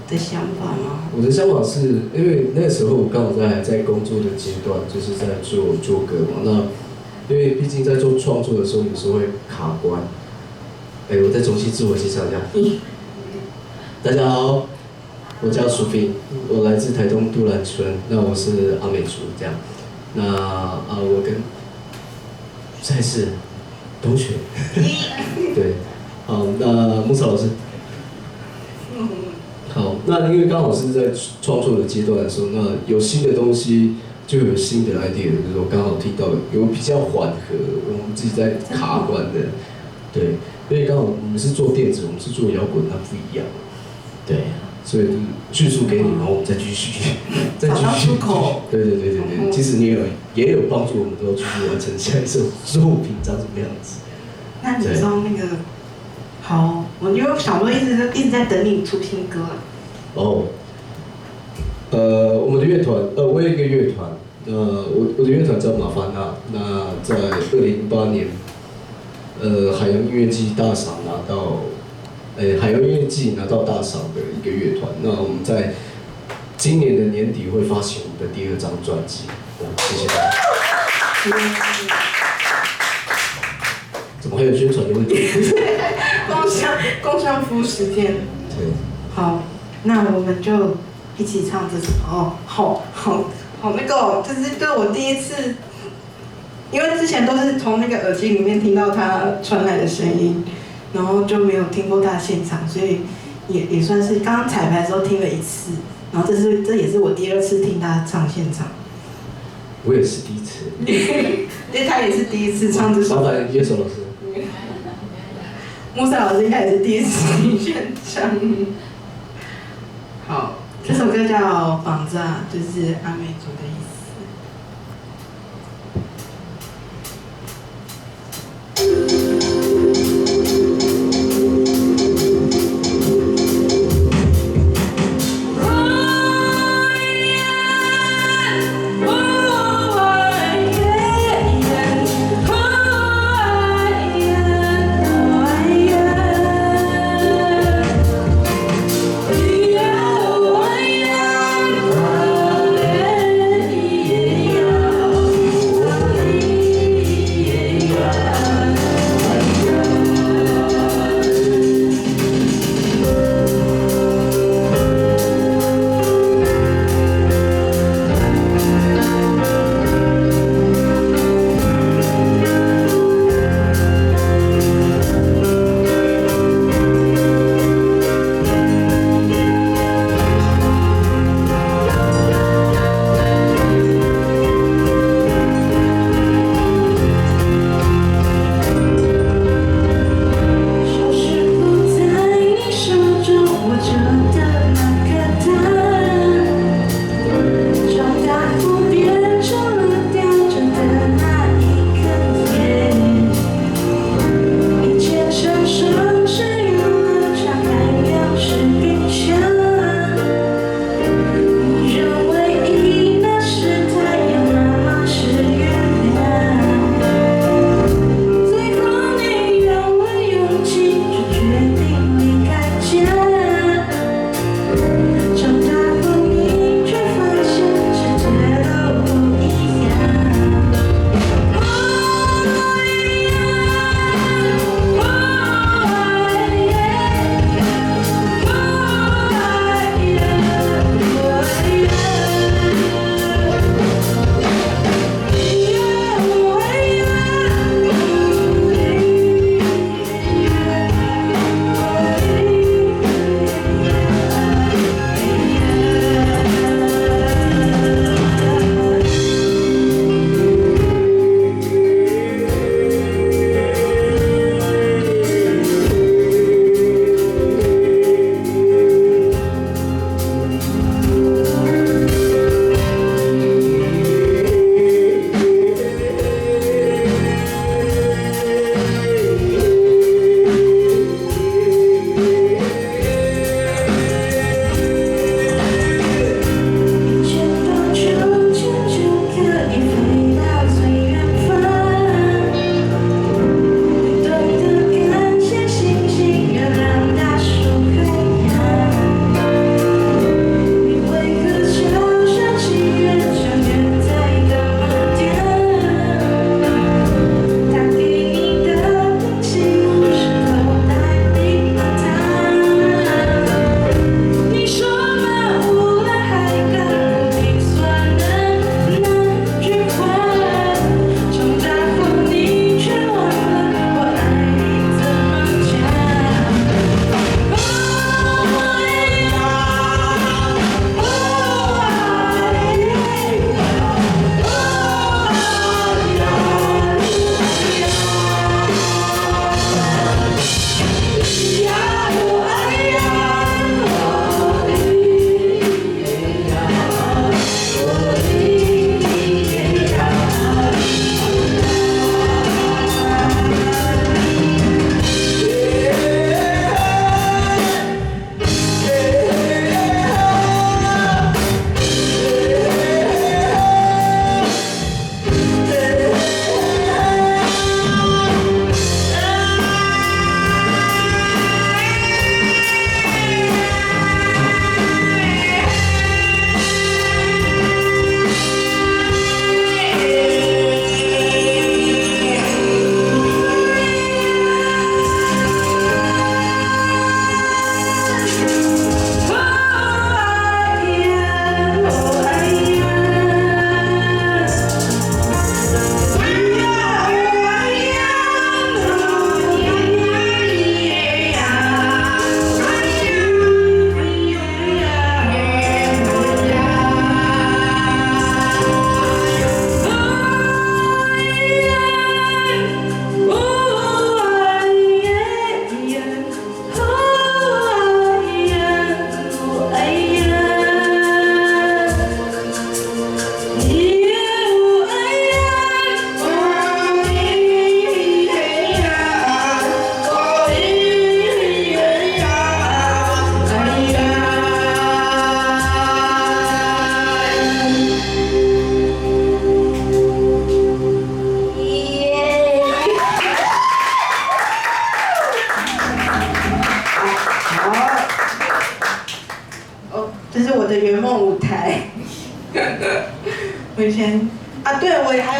的想法吗？我的想法是因为那时候我刚好还在工作的阶段，就是在做歌嘛。那因为毕竟在做创作的时候，有时候会卡关。我再重新自我介绍一下。大家好，我叫苏菲，我来自台东杜兰村。那我是阿美族这样。那我跟再是同学。对，好，那木草老师。好，那因为刚好是在创作的阶段的时候，那有新的东西就有新的 idea，就是我刚好听到有比较缓和，我们自己在卡关的，对，因为刚好我们是做电子，我们是做摇滚，它不一样，对，所以叙述给你，然后我们再继续，找到出口。对，其实你也有帮助我们都继续完成下一首作品长什么样子。那你知道那个？好，我因为小时候一直在等你出新歌啊。哦，我们的乐团，我有一个乐团，我的乐团叫马凡纳，那在2008年，海洋音乐季大赏拿到，海洋音乐季拿到大赏的一个乐团。那我们在今年的年底会发行我们的第2张专辑。谢谢大家。怎么还有宣传的问题？共享服务时间。对。好，那我们就一起唱这首。哦，好那个，这是我第一次，因为之前都是从那个耳机里面听到他传来的声音，然后就没有听过他现场，所以也算是刚刚彩排的时候听了1次，然后这也是我第2次听他唱现场。我也是第一次。因为他也是第一次唱这首。麻烦叶手老师。木萨老师应该也是第一次听现场。好，这首歌叫《绑架》，就是阿美族的意思。是我的圆梦舞台。我以前啊，对我也还有